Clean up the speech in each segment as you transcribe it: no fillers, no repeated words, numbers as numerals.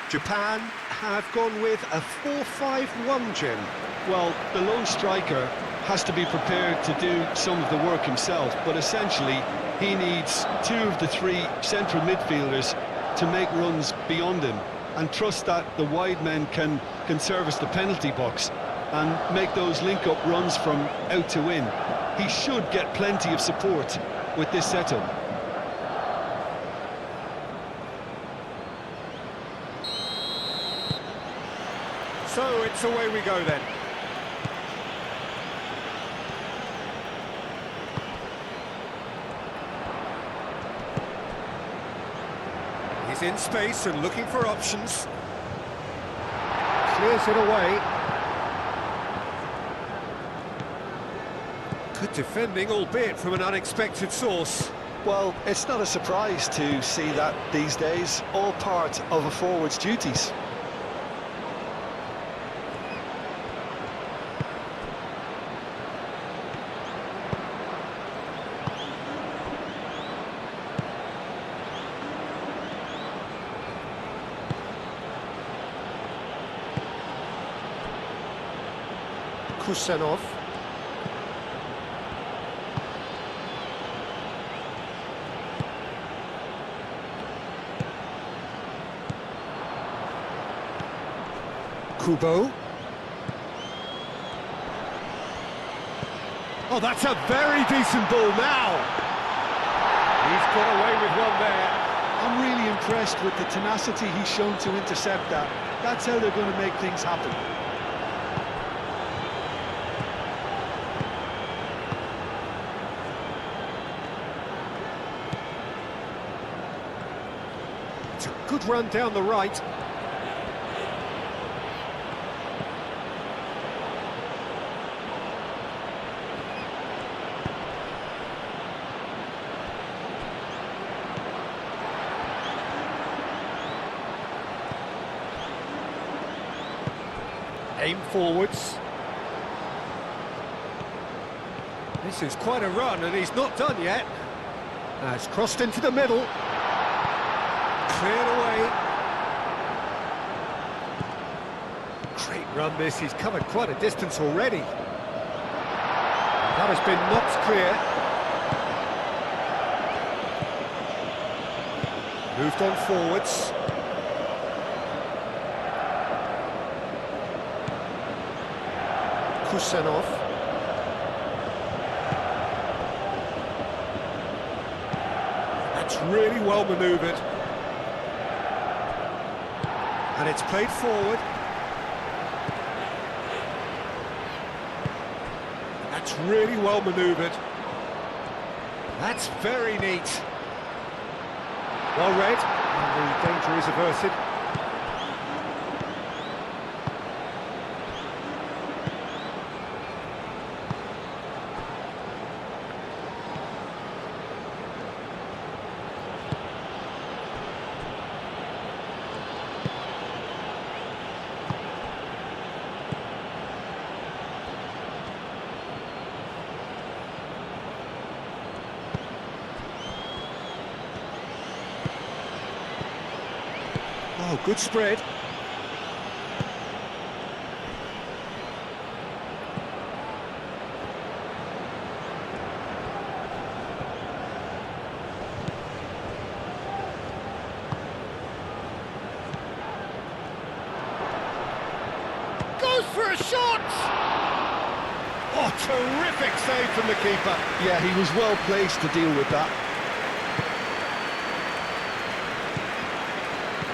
Japan have gone with a 4-5-1, Jim. Well, the lone striker has to be prepared to do some of the work himself, but essentially he needs two of the three central midfielders to make runs beyond him and trust that the wide men can service the penalty box and make those link-up runs from out to in. He should get plenty of support with this setup. So it's away we go then. He's in space and looking for options. Clears it away. Good defending, albeit from an unexpected source. Well, it's not a surprise to see that these days, all part of a forward's duties. Kusanov. Kubo. Oh, that's a very decent ball now. He's got away with one there. I'm really impressed with the tenacity he's shown to intercept that. That's how they're going to make things happen. It's a good run down the right. Aim forwards. This is quite a run, and he's not done yet. Now it's crossed into the middle. Cleared away. Great run this, he's covered quite a distance already. That has been knocked clear. Moved on forwards. Kusanov. That's really well manoeuvred. And it's played forward. That's really well manoeuvred. That's very neat. Well read, and the danger is averted. Oh, good spread. Goes for a shot! Oh, terrific save from the keeper. Yeah, he was well placed to deal with that.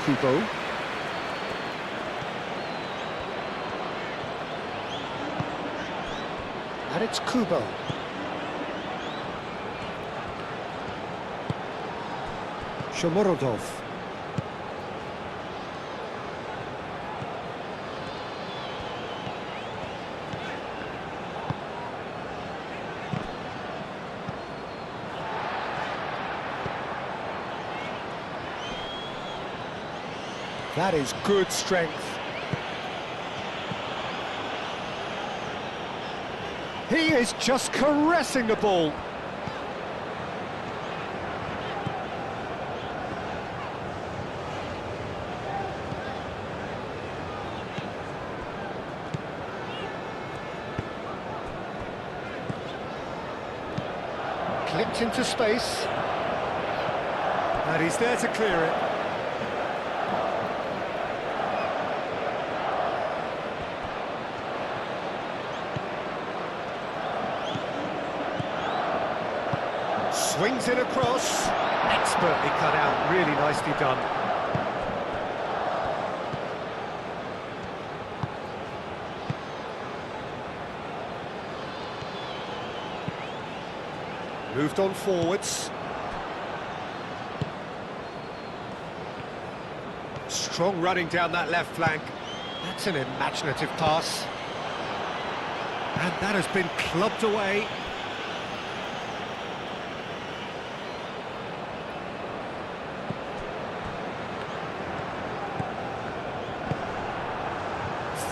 Kubo. And it's Kubo. Shomorodov. That is good strength. He is just caressing the ball. Out into space. And he's there to clear it. Swings it across. Expertly cut out, really nicely done. Moved on forwards. Strong running down that left flank. That's an imaginative pass. And that has been clubbed away.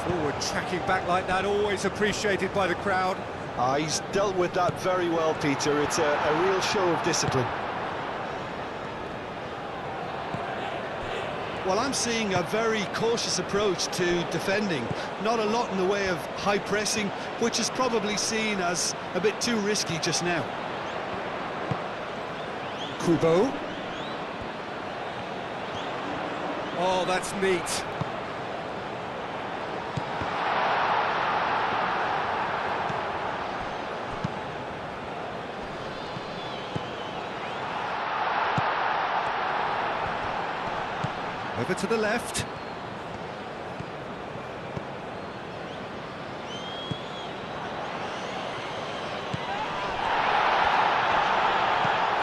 Forward tracking back like that, always appreciated by the crowd. He's dealt with that very well, Peter. It's a real show of discipline. Well, I'm seeing a very cautious approach to defending. Not a lot in the way of high pressing, which is probably seen as a bit too risky just now. Kubo. Oh, that's neat. Over to the left.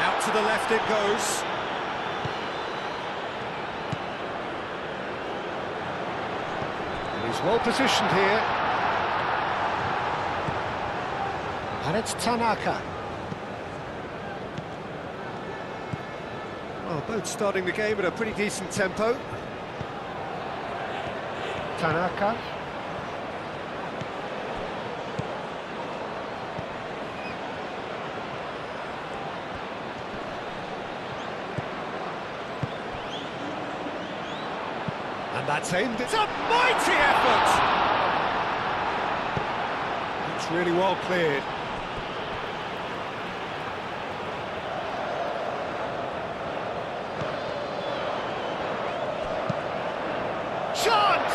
Out to the left it goes. And he's well positioned here. And it's Tanaka. Well, both starting the game at a pretty decent tempo. Tanaka. And that's aimed. It's a mighty effort! It's really well cleared. Chance!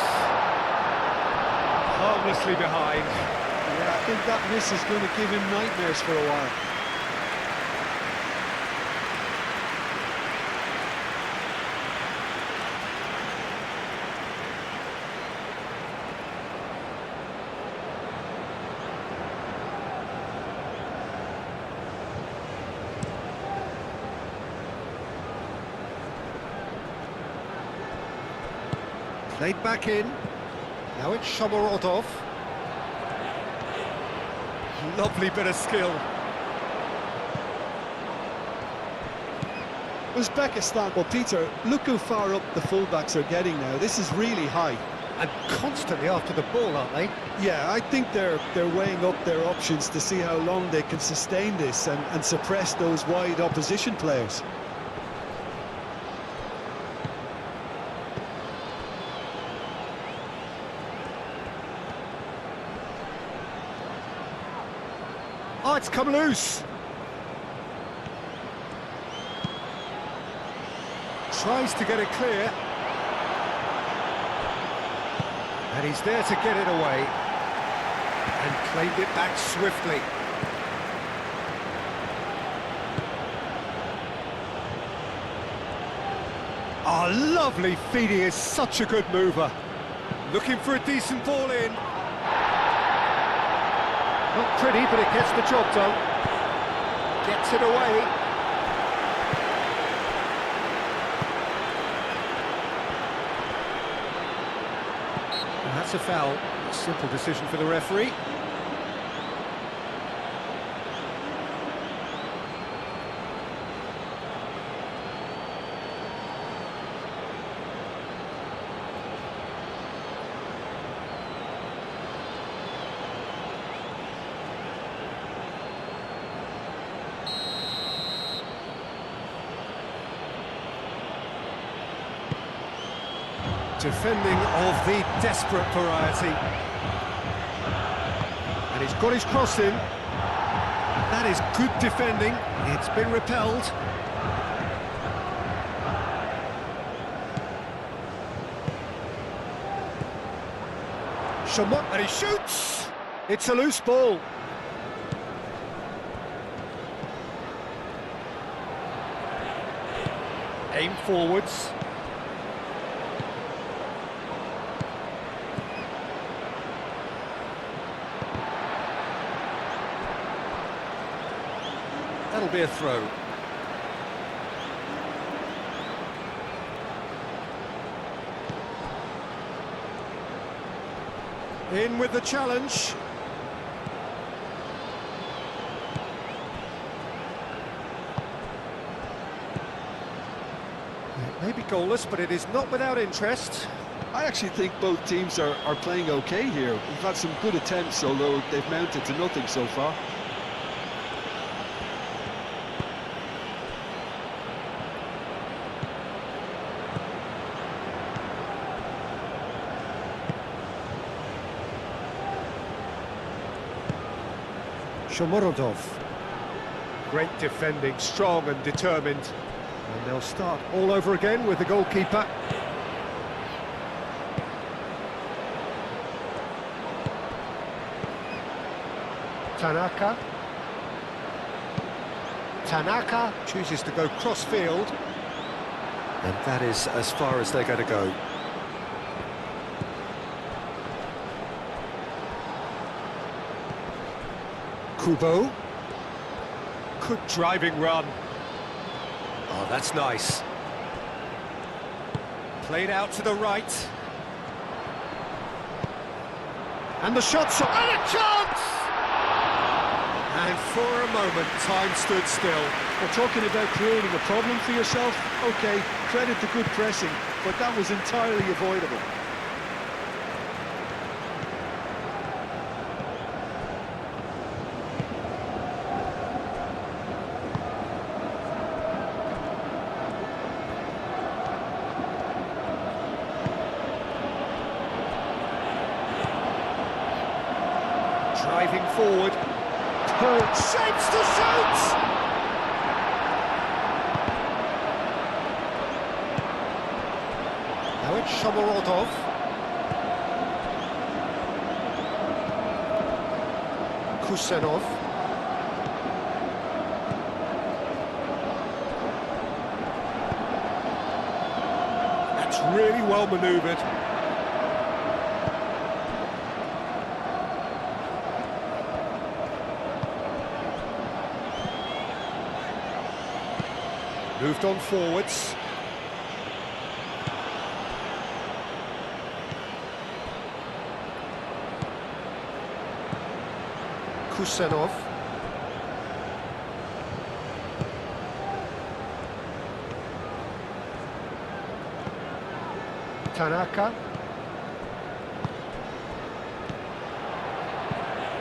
Harmlessly behind. Yeah, I think that miss is going to give him nightmares for a while. Played back in. Now it's Shomorodov. Lovely bit of skill. Uzbekistan, well, Peter, look how far up the fullbacks are getting now. This is really high. And constantly after the ball, aren't they? Yeah, I think they're weighing up their options to see how long they can sustain this and suppress those wide opposition players. Oh, it's come loose. Tries to get it clear. And he's there to get it away. And claimed it back swiftly. Oh, lovely feed. He is such a good mover. Looking for a decent ball in. Not pretty, but it gets the job done. Gets it away. And that's a foul. Simple decision for the referee. Defending of the desperate variety. And he's got his cross in. That is good defending. It's been repelled. Simu, and he shoots! It's a loose ball. Aim forwards. That'll be a throw. In with the challenge. It may be goalless, but it is not without interest. I actually think both teams are playing okay here. We've had some good attempts, although they've mounted to nothing so far. Shomorodov. Great defending, strong and determined. And they'll start all over again with the goalkeeper. Tanaka. Tanaka chooses to go cross-field. And that is as far as they're going to go. Kubo. Good driving run. Oh, that's nice. Played out to the right. And the shot's up. And a chance! And for a moment, time stood still. We're talking about creating a problem for yourself. OK, credit to good pressing, but that was entirely avoidable. Driving forward. Shapes to shoot! Now it's Shomorodov. Kusenov. That's really well manoeuvred. Moved on forwards. Kusenov. Tanaka.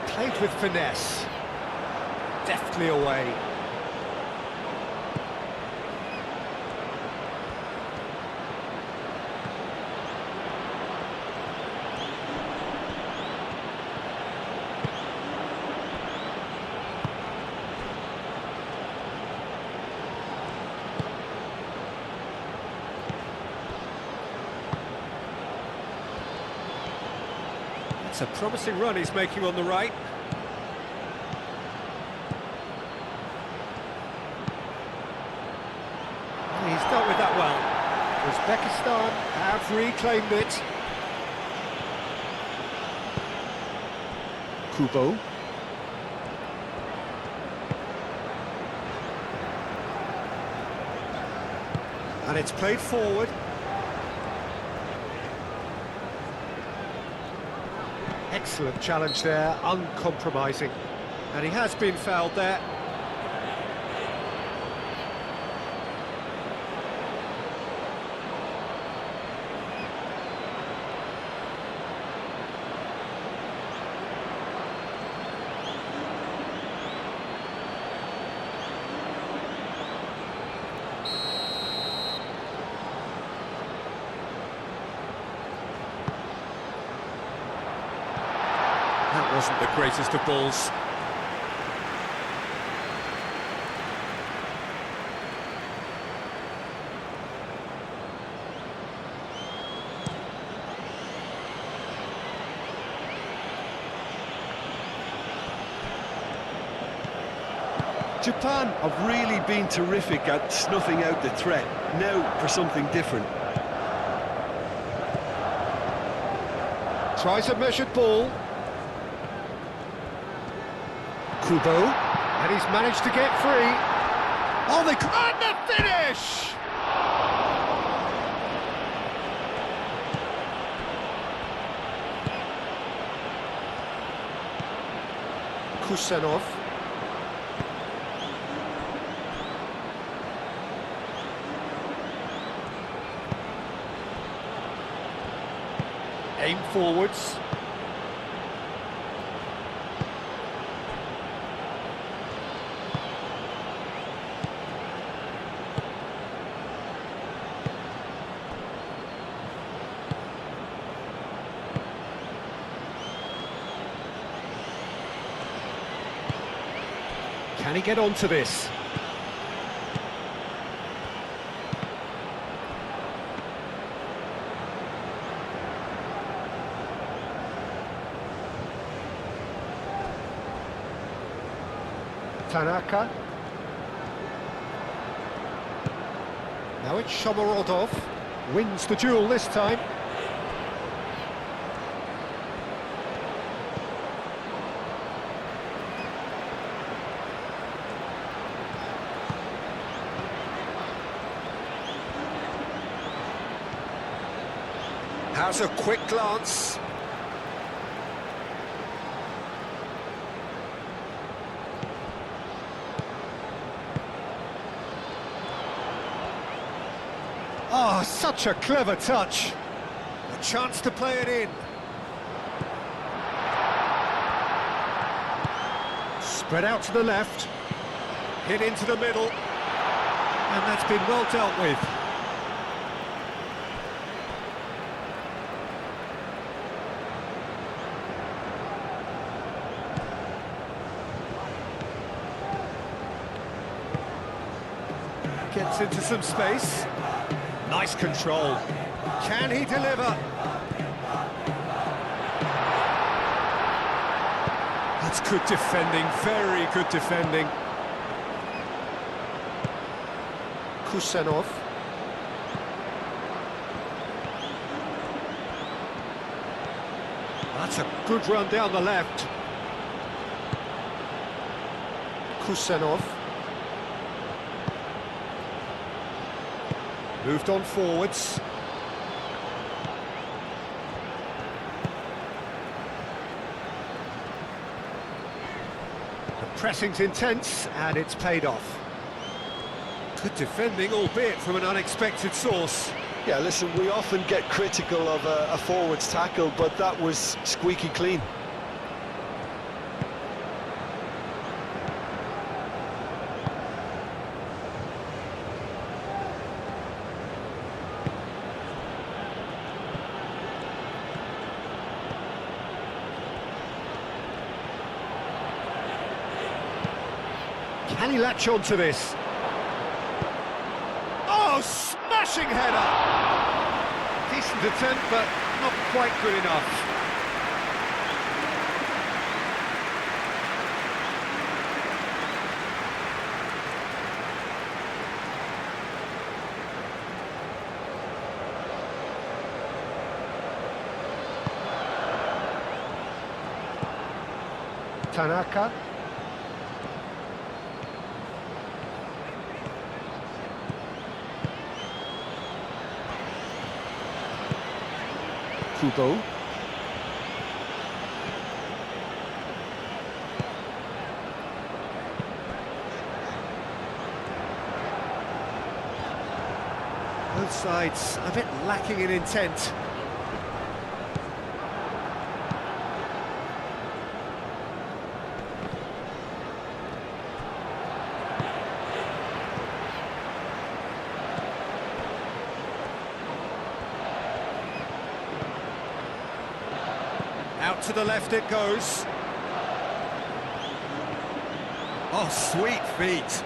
Played with finesse. Deftly away. It's a promising run he's making on the right. He's dealt with that well. Uzbekistan have reclaimed it. Kubo. And it's played forward. Excellent challenge there, uncompromising. And he has been fouled there. That wasn't the greatest of balls. Japan have really been terrific at snuffing out the threat. Now for something different. Tries a measured ball. Kubo, and he's managed to get free. Oh, and the finish! Kusanov. Aim forwards. Can he get onto this? Tanaka. Now it's Shomorodov. Wins the duel this time. Has a quick glance. Oh, such a clever touch. A chance to play it in. Spread out to the left. Hit into the middle. And that's been well dealt with. Gets into some space. Nice control. Can he deliver? That's good defending, very good defending. Kusanov. That's a good run down the left. Kusanov. Moved on forwards. The pressing's intense, and it's paid off. Good defending, albeit from an unexpected source. Yeah, listen, we often get critical of a forward's tackle, but that was squeaky clean. Can he latch on to this? Oh, smashing header! Decent attempt, but not quite good enough. Tanaka. Kubo. Both sides a bit lacking in intent. Out to the left it goes. Oh, sweet feet.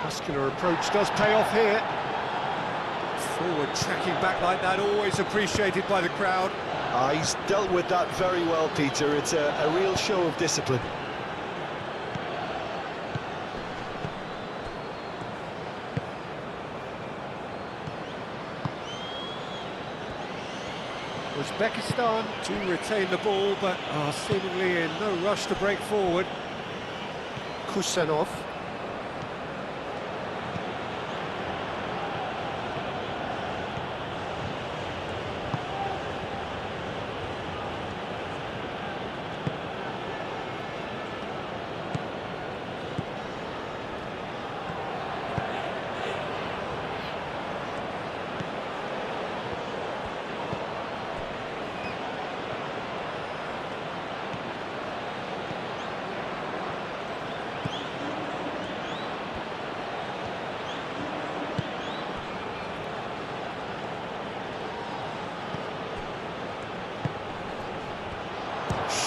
Muscular approach does pay off here. Forward tracking back like that, always appreciated by the crowd. He's dealt with that very well, Peter. It's a real show of discipline. Uzbekistan to retain the ball, but are seemingly in no rush to break forward. Kusanov.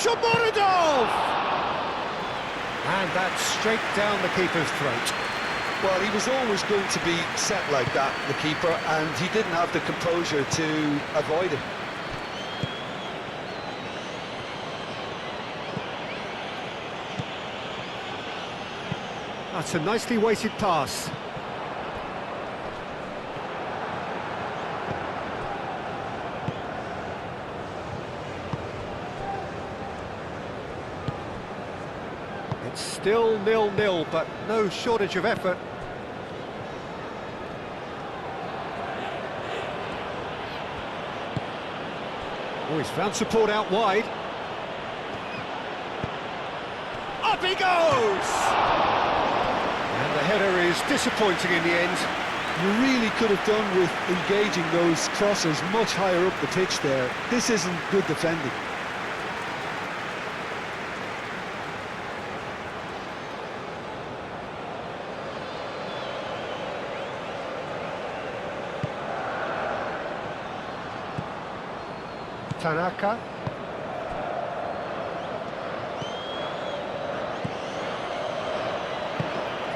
Shomorodov! And that's straight down the keeper's throat. Well, he was always going to be set like that, the keeper, and he didn't have the composure to avoid it. That's a nicely weighted pass. It's still 0-0, but no shortage of effort. Oh, he's found support out wide. Up he goes! And the header is disappointing in the end. You really could have done with engaging those crosses much higher up the pitch there. This isn't good defending. Tanaka.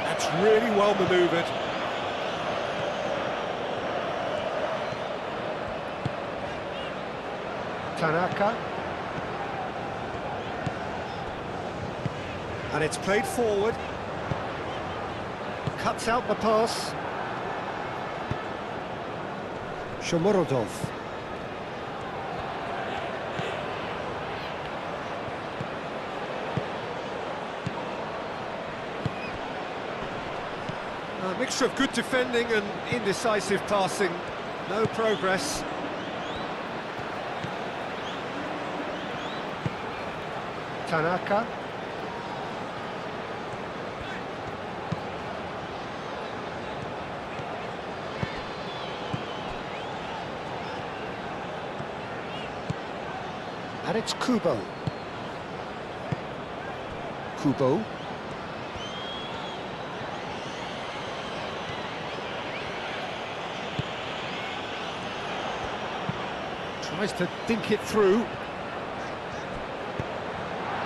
That's really well manoeuvred. Tanaka. And it's played forward. Cuts out the pass. Shomorodov. A mixture of good defending and indecisive passing. No progress. Tanaka. And it's Kubo. Kubo. Tries to dink it through.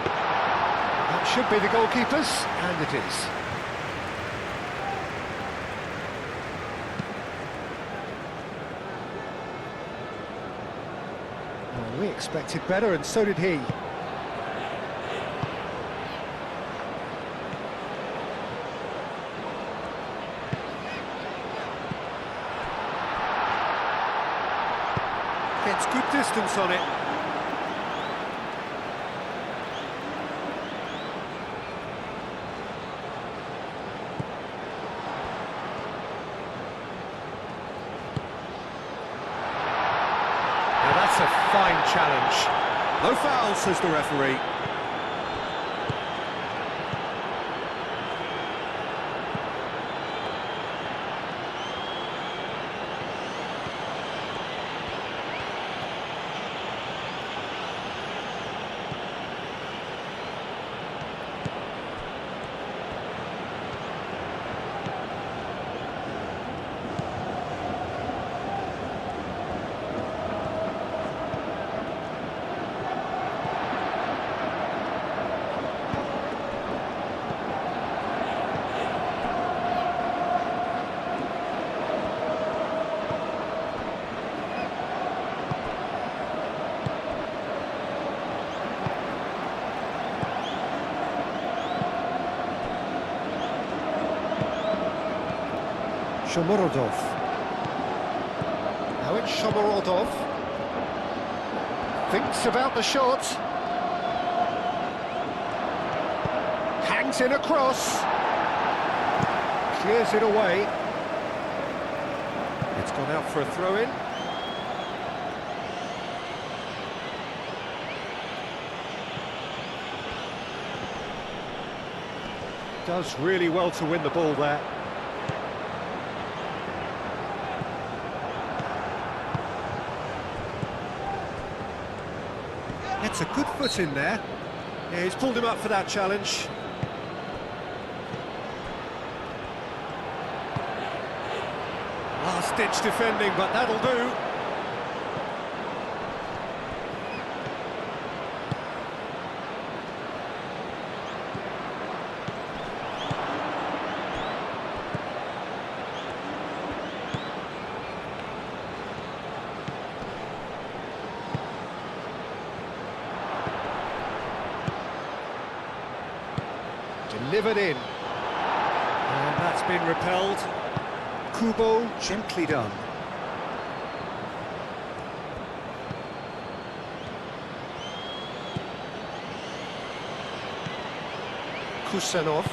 That should be the goalkeeper's, and it is. Well, we expected better, and so did he. Gets good distance on it. Now that's a fine challenge. No foul, says the referee. Shomorodov. Now it's Shomorodov. Thinks about the shot. Hangs in a cross. Clears it away. It's gone out for a throw-in. Does really well to win the ball there. Gets a good foot in there. Yeah, he's pulled him up for that challenge. Last-ditch defending, but that'll do. Delivered in. And that's been repelled. Kubo, gently done. Kusanov.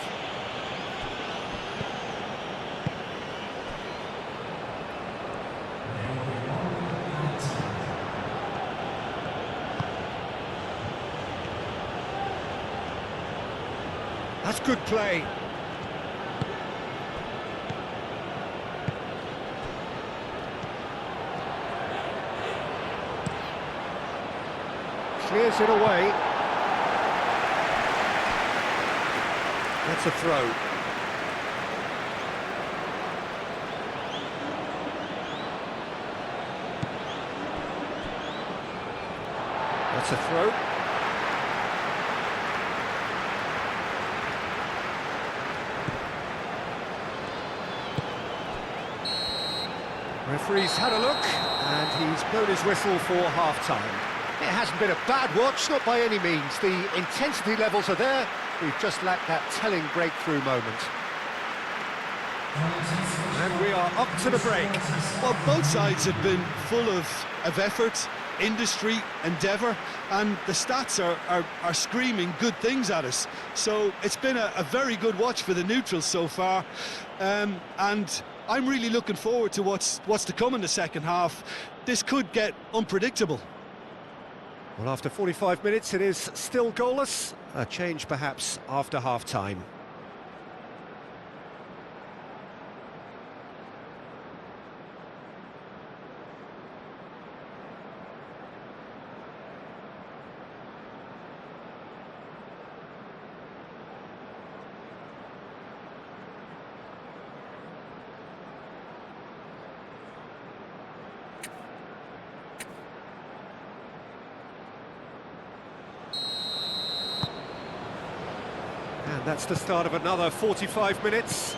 That's good play. Clears it away. That's a throw. That's a throw. Referee's had a look, and he's blown his whistle for half-time. It hasn't been a bad watch, not by any means. The intensity levels are there. We've just lacked that telling breakthrough moment. And we are up to the break. Well, both sides have been full of effort, industry, endeavour, and the stats are screaming good things at us. So it's been a very good watch for the neutrals so far, and I'm really looking forward to what's to come in the second half. This could get unpredictable. Well, after 45 minutes, it is still goalless. A change, perhaps, after half-time. And that's the start of another 45 minutes.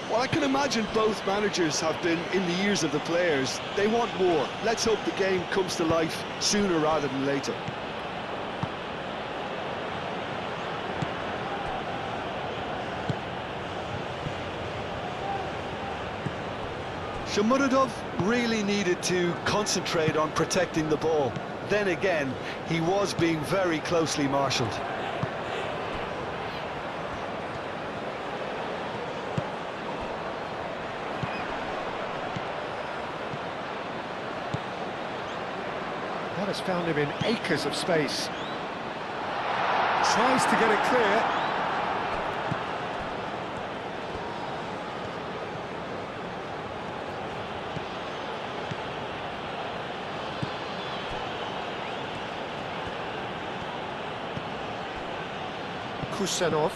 Well, I can imagine both managers have been in the ears of the players. They want more. Let's hope the game comes to life sooner rather than later. Shomurodov really needed to concentrate on protecting the ball. Then again, he was being very closely marshalled. That has found him in acres of space. Tries to get it clear. Kusanov.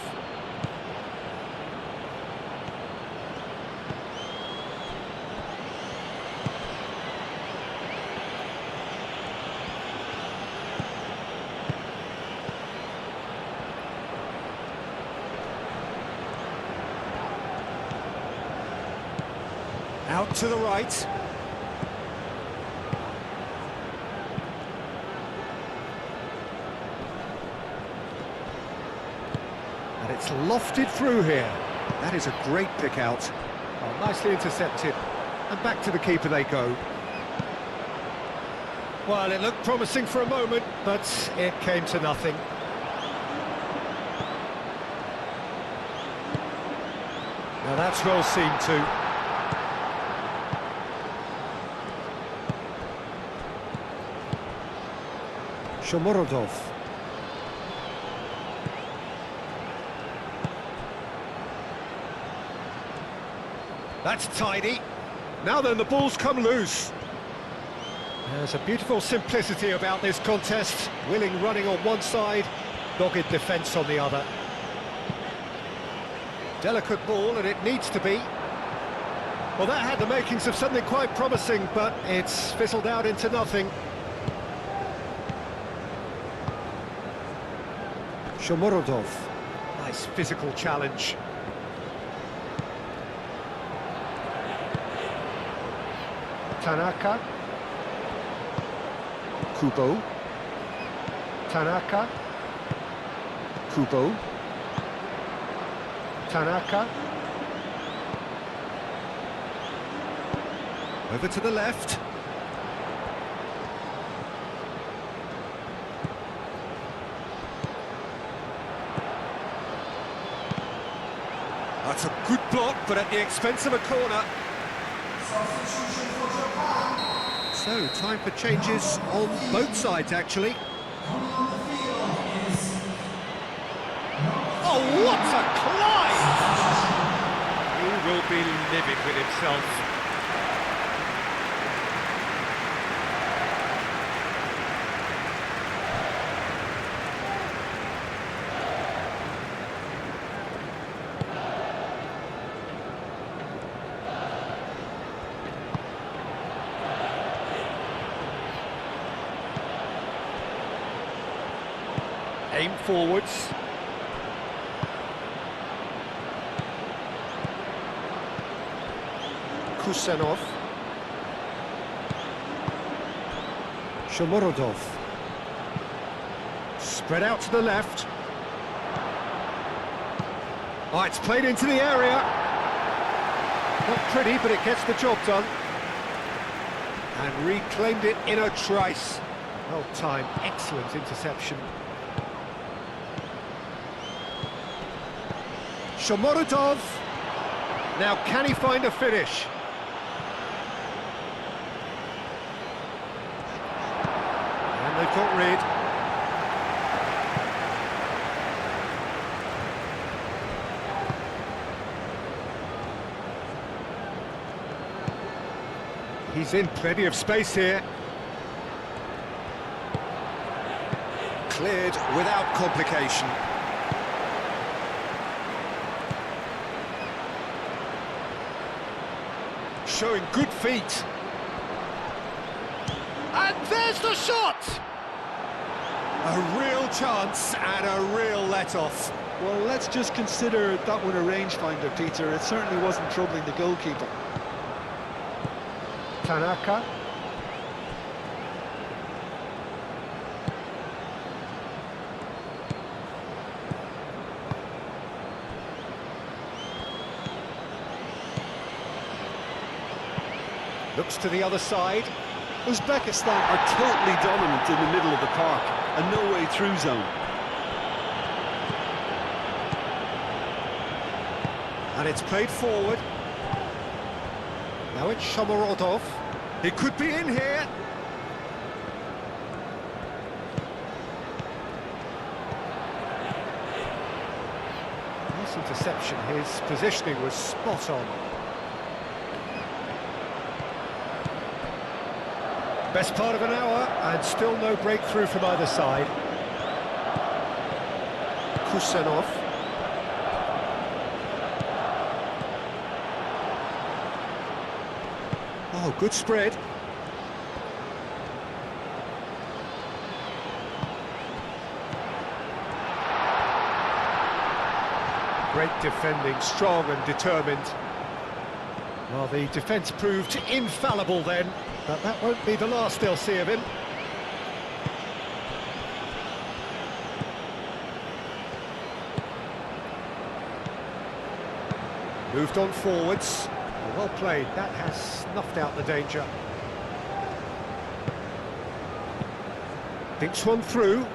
Out to the right. And it's lofted through here. That is a great pick out. Well, nicely intercepted. And back to the keeper they go. Well, it looked promising for a moment, but it came to nothing. Now that's well seen too. Shomorodov. That's tidy. Now then, the ball's come loose. There's a beautiful simplicity about this contest. Willing running on one side, dogged defence on the other. Delicate ball, and it needs to be. Well, that had the makings of something quite promising, but it's fizzled out into nothing. Shomorodov. Nice physical challenge. Tanaka. Kubo. Tanaka. Kubo. Tanaka. Over to the left. That's a good block, but at the expense of a corner. So, time for changes on both sides, actually. Oh, what a climb! He will be livid with himself. Aim forwards. Kusenov. Shomorodov. Spread out to the left. Oh, it's played into the area. Not pretty, but it gets the job done. And reclaimed it in a trice. Well timed, excellent interception. Shomorodov. Now, can he find a finish? And they've got rid. He's in plenty of space here. Cleared without complication. Showing good feet. And there's the shot! A real chance and a real let-off. Well, let's just consider that one a rangefinder, Peter. It certainly wasn't troubling the goalkeeper. Tanaka. Looks to the other side. Uzbekistan are totally dominant in the middle of the park, a no-way through zone. And it's played forward. Now it's Shomorodov. He could be in here. Nice interception. His positioning was spot on. Best part of an hour, and still no breakthrough from either side. Kusenov. Oh, good spread. Great defending, strong and determined. Well, the defence proved infallible then, but that won't be the last they'll see of him. Moved on forwards. Well played, that has snuffed out the danger. Thinks one through.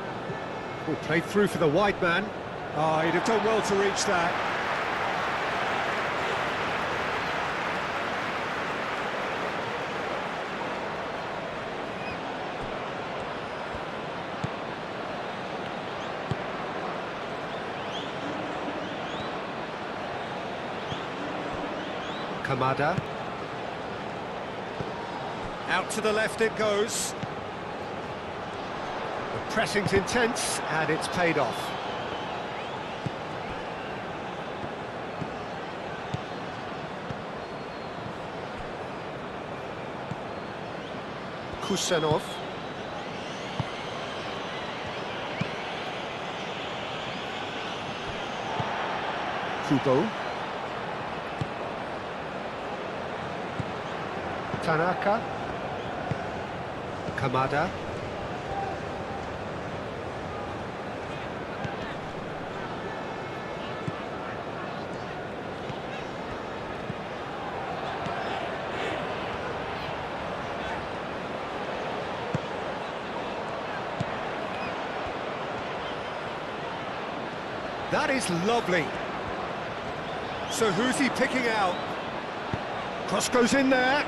Oh, played through for the wide man. Oh, he'd have done well to reach that. Kamada. Out to the left it goes. The pressing's intense, and it's paid off. Kusanov. Kubo. Tanaka. Kamada. That is lovely. So who's he picking out? Cross goes in there.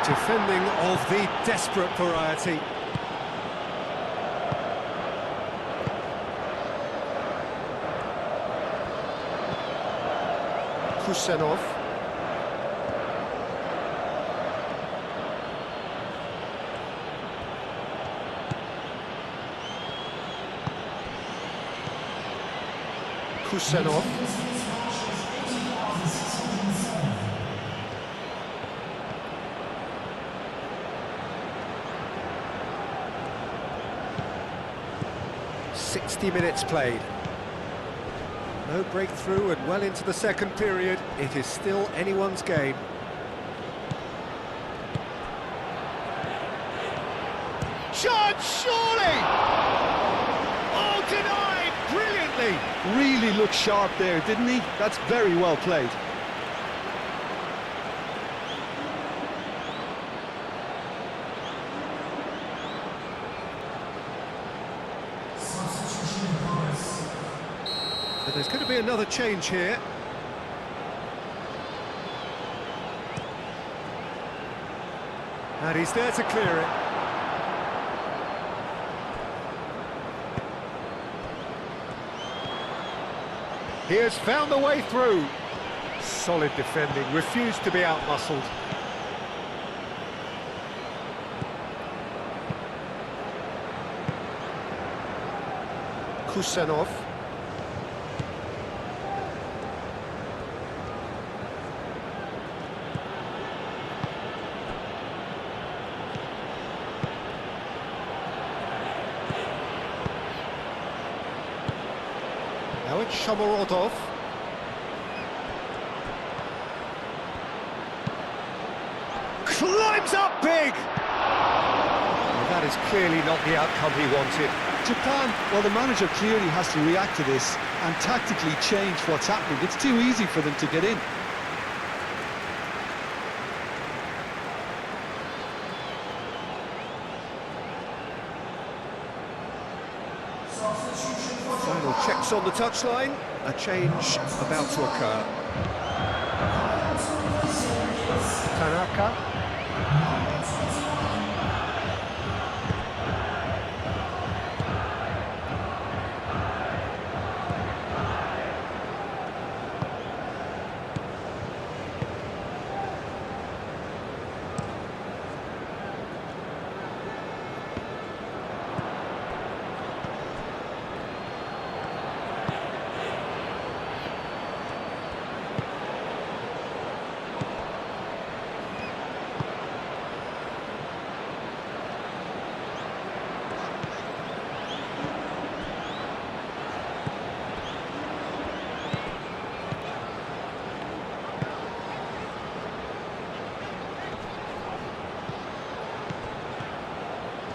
Defending of the desperate variety. Kusanov. Kusanov. Minutes played. No breakthrough and well into the second period. It is still anyone's game. Shot, surely! Oh, denied brilliantly! Really looked sharp there, didn't he? That's very well played. But there's going to be another change here. And he's there to clear it. He has found the way through. Solid defending, refused to be outmuscled. Kusanov. Now it's Shomorodov. Climbs up big! Well, that is clearly not the outcome he wanted. Japan, well, the manager clearly has to react to this and tactically change what's happening. It's too easy for them to get in. Final checks on the touchline. A change about to occur. Tanaka.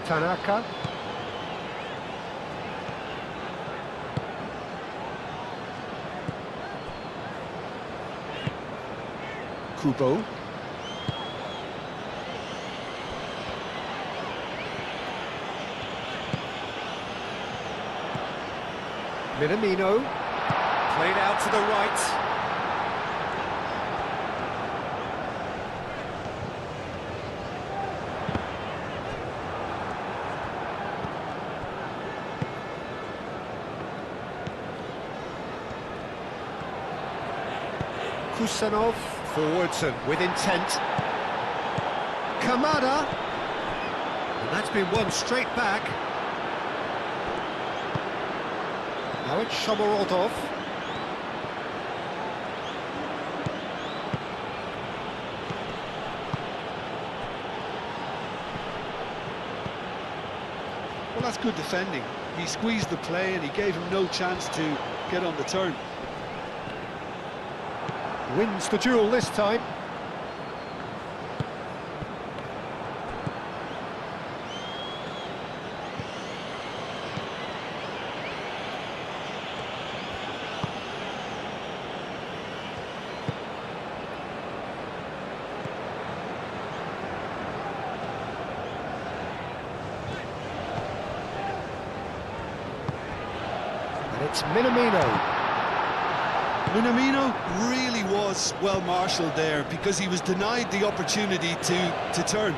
Tanaka. Kubo. Minamino. Played out to the right. Kusanov. Forwards and with intent. Kamada. And that's been won straight back. Now it's Shomorodov. Well, that's good defending. He squeezed the play and he gave him no chance to get on the turn. Wins the duel this time. And it's Minamino. Minamino really was well marshalled there because he was denied the opportunity to turn.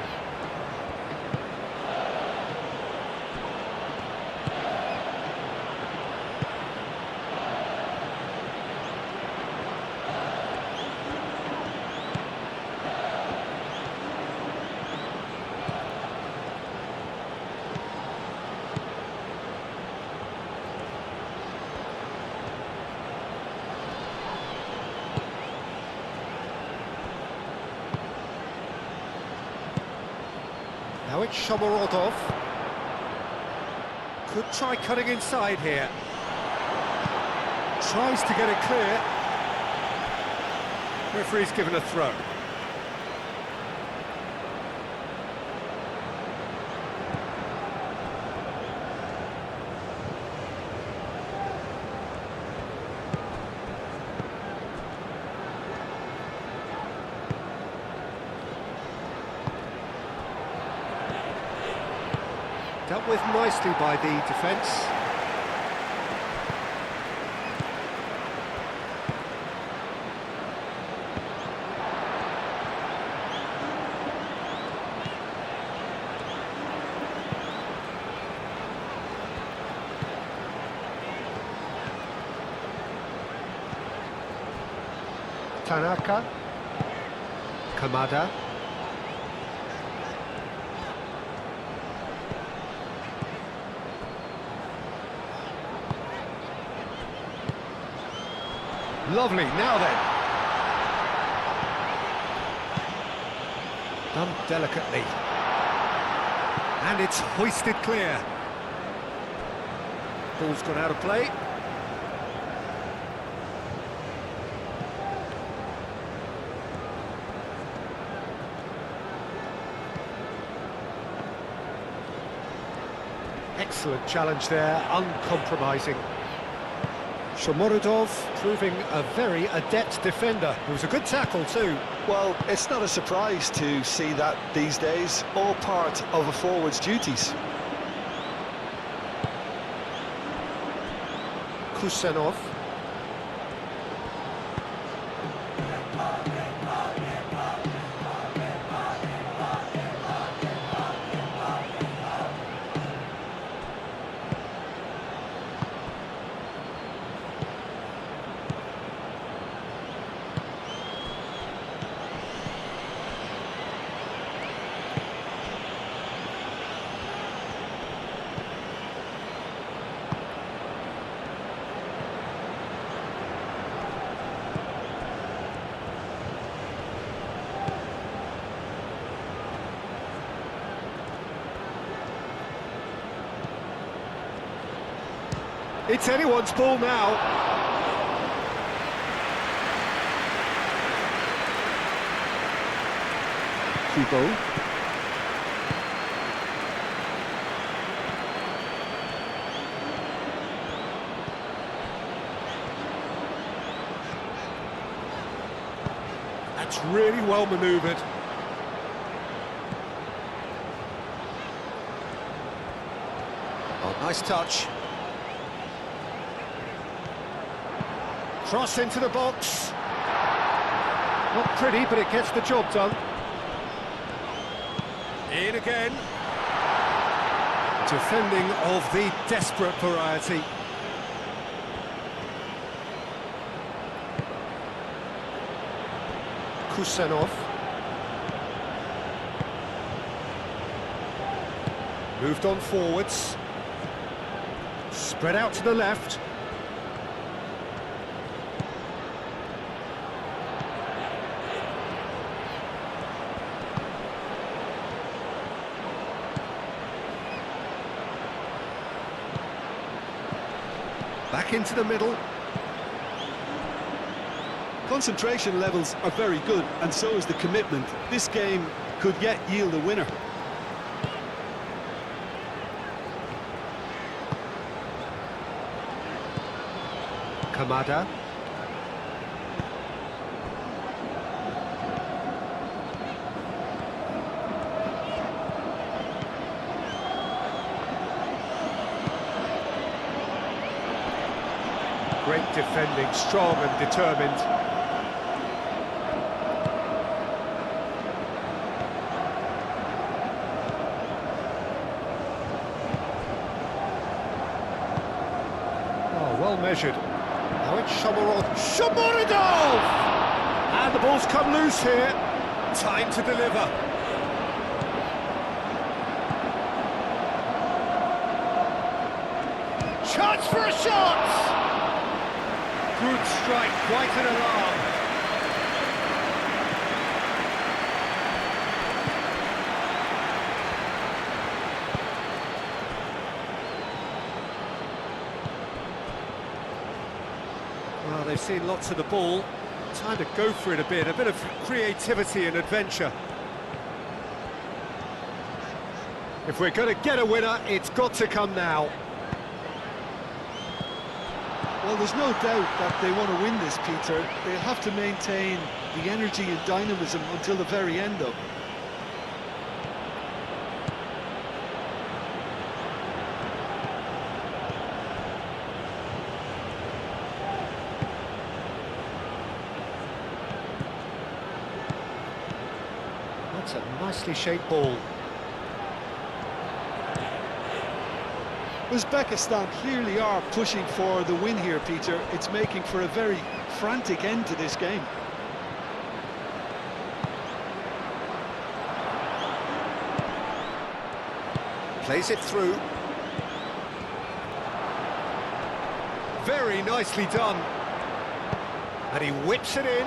Now it's Shomorodov. Could try cutting inside here. Tries to get it clear. Referee's given a throw. Dealt with nicely by the defence. Tanaka. Kamada. Lovely, now then. Done delicately. And it's hoisted clear. Ball's gone out of play. Excellent challenge there, uncompromising. Shomorodov proving a very adept defender. It was a good tackle too. Well, it's not a surprise to see that these days, all part of a forward's duties. Kusanov. It's anyone's ball now. Kubo. That's really well manoeuvred. Oh, nice touch. Cross into the box. Not pretty, but it gets the job done. In again. Defending of the desperate variety. Kusanov. Moved on forwards. Spread out to the left. Back into the middle. Concentration levels are very good, and so is the commitment. This game could yet yield a winner. Kamada. Great defending, strong and determined. Oh, well measured. Now it's Shomorodov! And the ball's come loose here. Time to deliver. Chance for a shot! Good strike, quite an alarm. Well, they've seen lots of the ball. Time to go for it a bit of creativity and adventure. If we're going to get a winner, it's got to come now. Well, there's no doubt that they want to win this, Peter. They'll have to maintain the energy and dynamism until the very end, though. That's a nicely shaped ball. Uzbekistan clearly are pushing for the win here, Peter. It's making for a very frantic end to this game. Plays it through. Very nicely done. And he whips it in.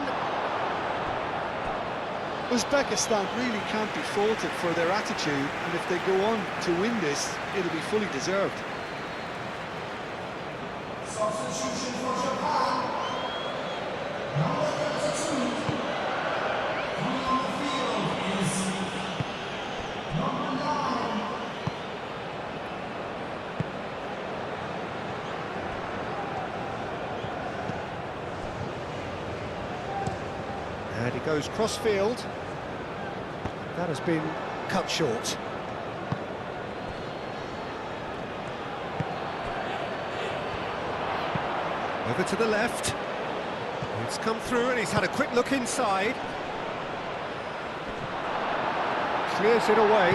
Uzbekistan really can't be faulted for their attitude, and if they go on to win this, it'll be fully deserved. Substitution for Japan. Number 32. Coming on the field is number 9. And he goes cross-field. That has been cut short. Over to the left. It's come through and he's had a quick look inside. Clears it away.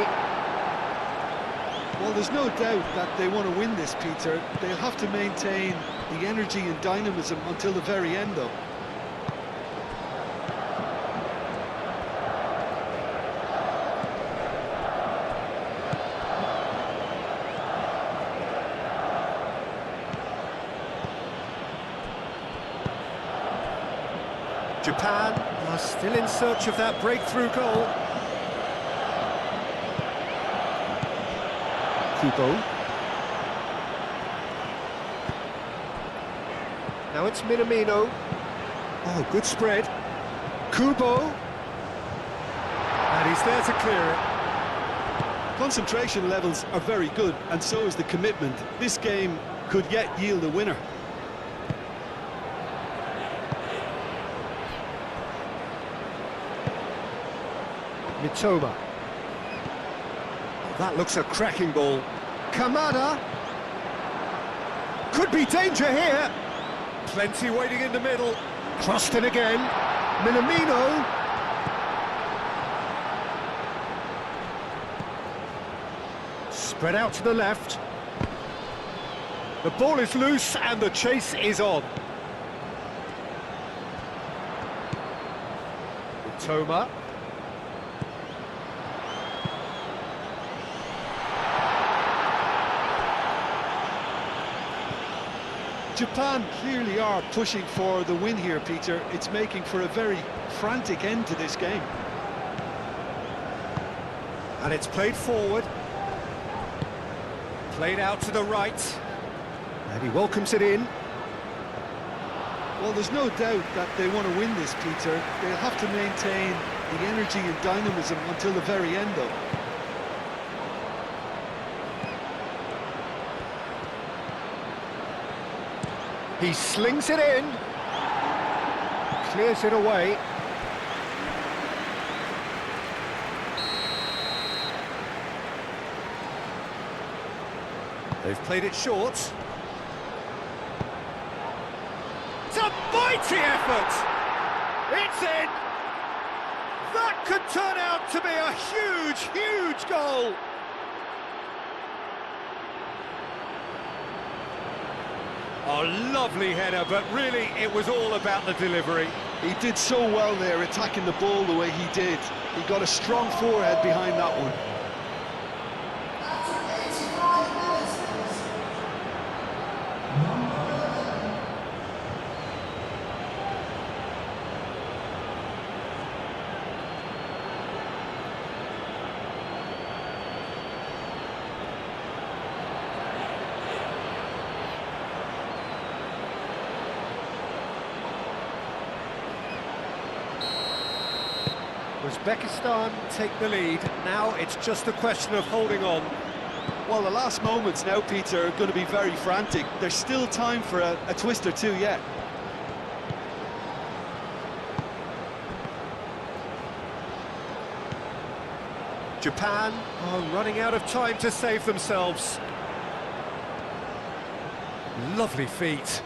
Well, there's no doubt that they want to win this, Peter. They'll have to maintain the energy and dynamism until the very end, though. Japan are still in search of that breakthrough goal. Kubo. Now it's Minamino. Oh, good spread. Kubo. And he's there to clear it. Concentration levels are very good, and so is the commitment. This game could yet yield a winner. Mitoma. That looks a cracking ball. Kamada. Could be danger here. Plenty waiting in the middle. Crossed in again. Minamino. Spread out to the left. The ball is loose and the chase is on. Toma. Japan clearly are pushing for the win here, Peter. It's making for a very frantic end to this game. And it's played forward. Played out to the right. And he welcomes it in. Well, there's no doubt that they want to win this, Peter. They'll have to maintain the energy and dynamism until the very end, though. He slings it in. Clears it away. They've played it short. It's a mighty effort! It's in! That could turn out to be a huge, huge goal! A lovely header, but really it was all about the delivery. He did so well there, attacking the ball the way he did. He got a strong forehead behind that one. After 85 minutes, number 11. Uzbekistan take the lead. Now it's just a question of holding on. Well, the last moments now, Peter, are going to be very frantic. There's still time for a twist or two yet. Japan are running out of time to save themselves. Lovely feet.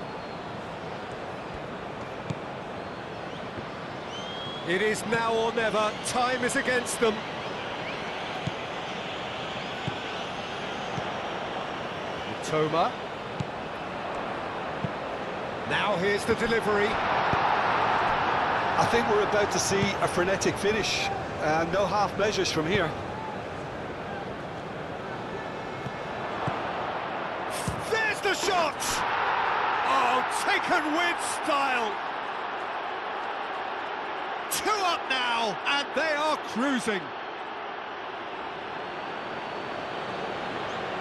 It is now or never. Time is against them. Toma. Now here's the delivery. I think we're about to see a frenetic finish. No half measures from here. There's the shot! Oh, taken with style! 2 up now, and they are cruising.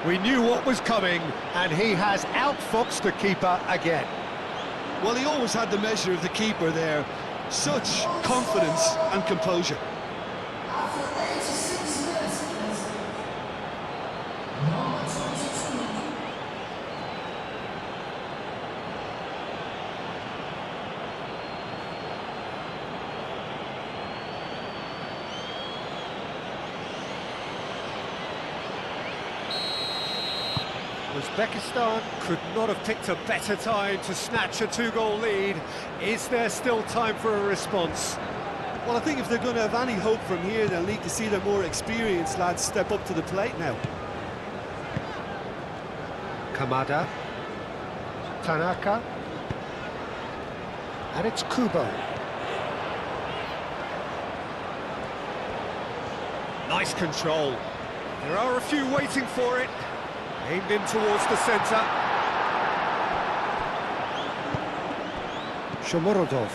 We knew what was coming, and he has outfoxed the keeper again. Well, he always had the measure of the keeper there. Such confidence and composure. After 86 minutes, number 22. Uzbekistan could not have picked a better time to snatch a 2-goal lead. Is there still time for a response? Well, I think if they're going to have any hope from here, they'll need to see their more experienced lads step up to the plate now. Kamada. Tanaka. And it's Kubo. Nice control. There are a few waiting for it. Aimed in towards the centre. Shomorodov.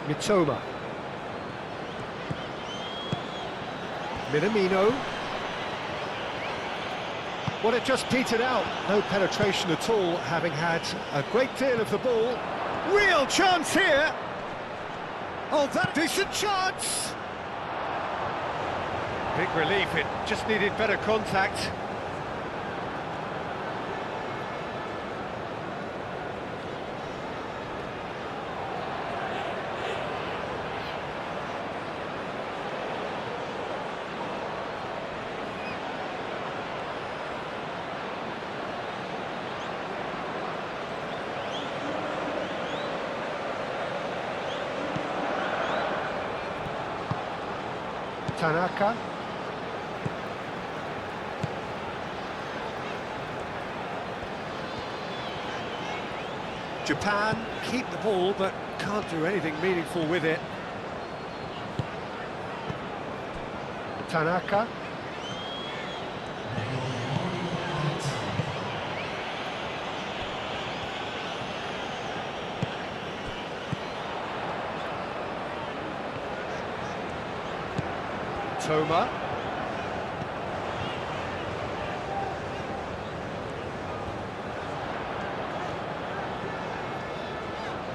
Mitoma. Minamino. Well, it just petered out. No penetration at all, having had a great deal of the ball. Real chance here! Oh, that decent chance! Big relief, it just needed better contact. Tanaka. Japan keep the ball, but can't do anything meaningful with it. Tanaka. Toma.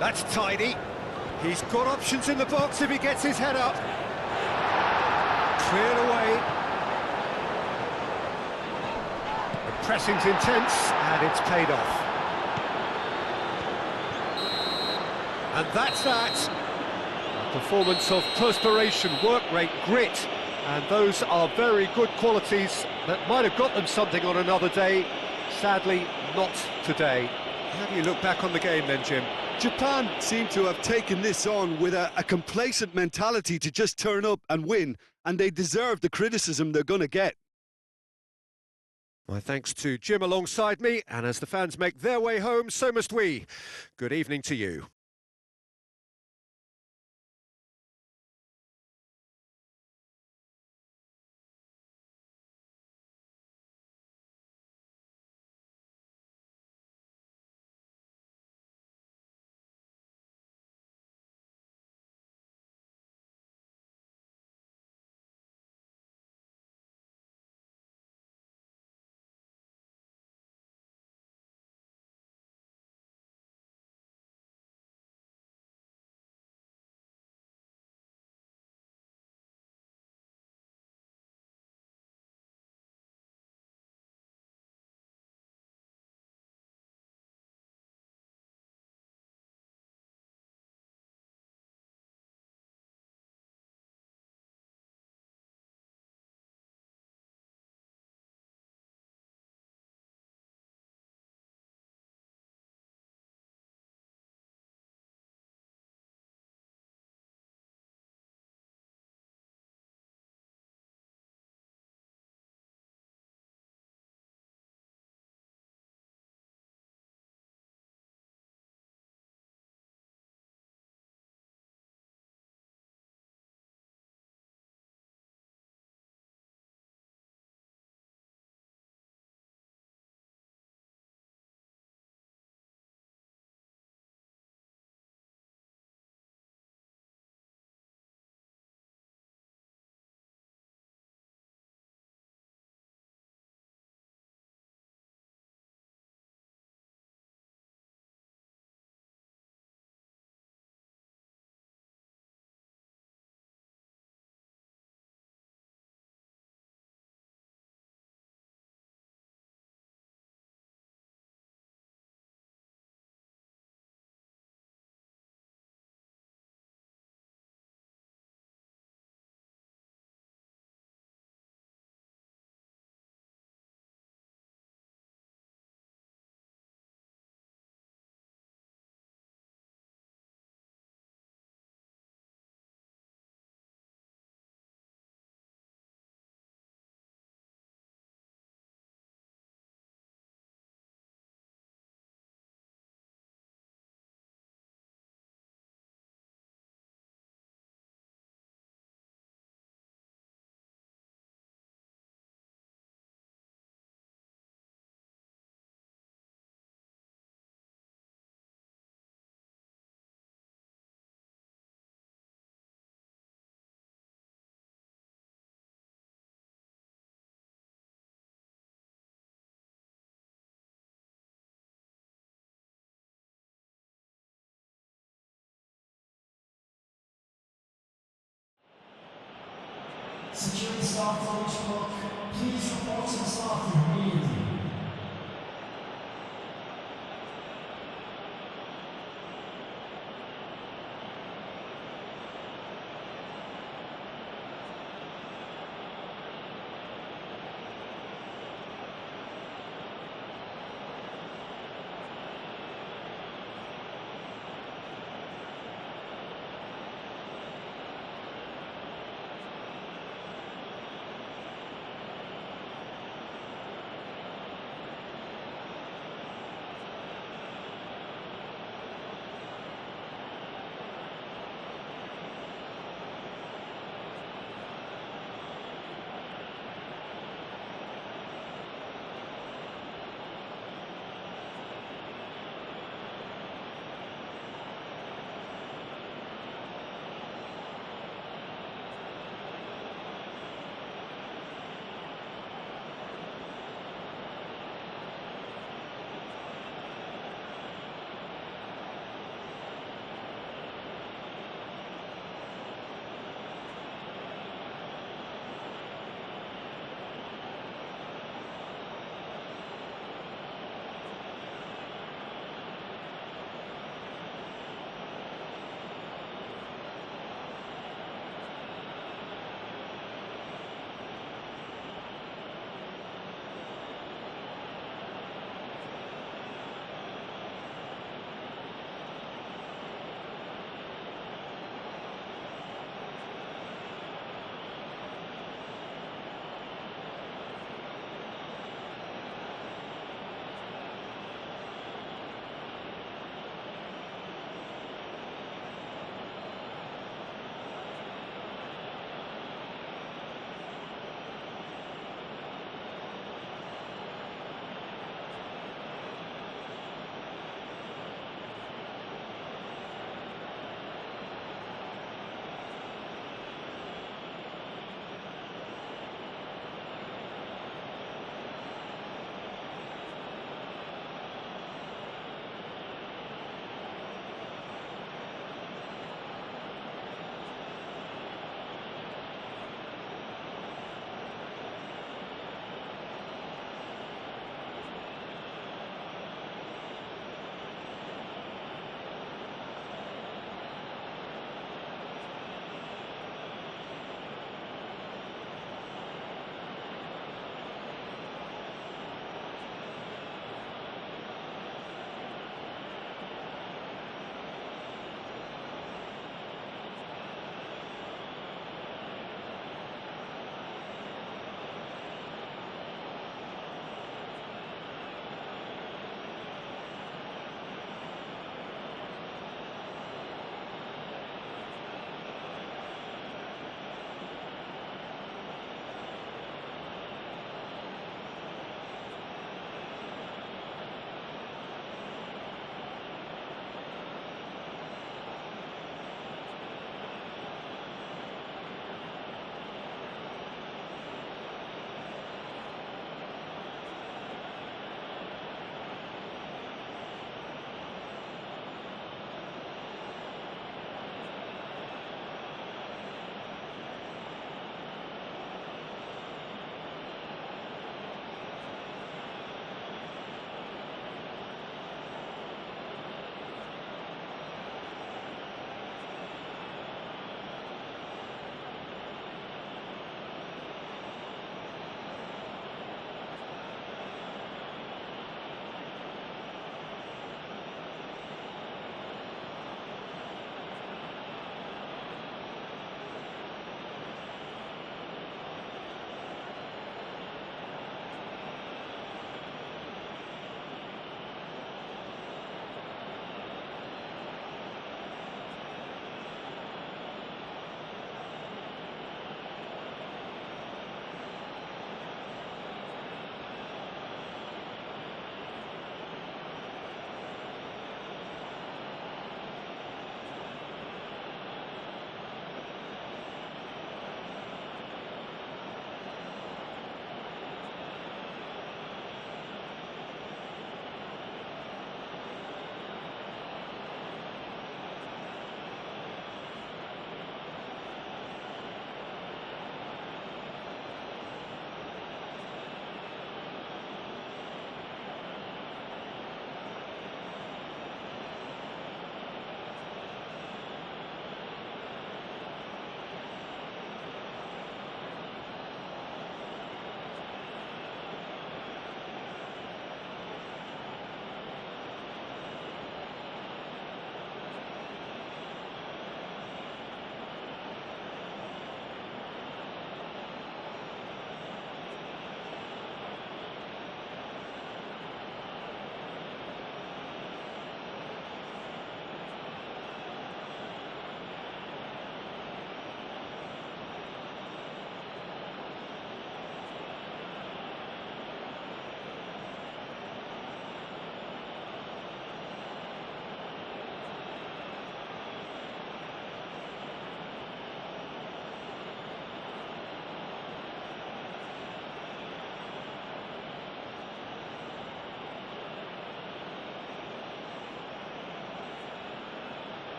That's tidy. He's got options in the box if he gets his head up. Cleared away. The pressing's intense, and it's paid off. And that's that. A performance of perspiration, work rate, grit, and those are very good qualities that might have got them something on another day. Sadly, not today. How do you look back on the game then, Jim? Japan seem to have taken this on with a complacent mentality to just turn up and win, and they deserve the criticism they're going to get. My thanks to Jim alongside me, and as the fans make their way home, so must we. Good evening to you. Security staff, please report to the staff room immediately.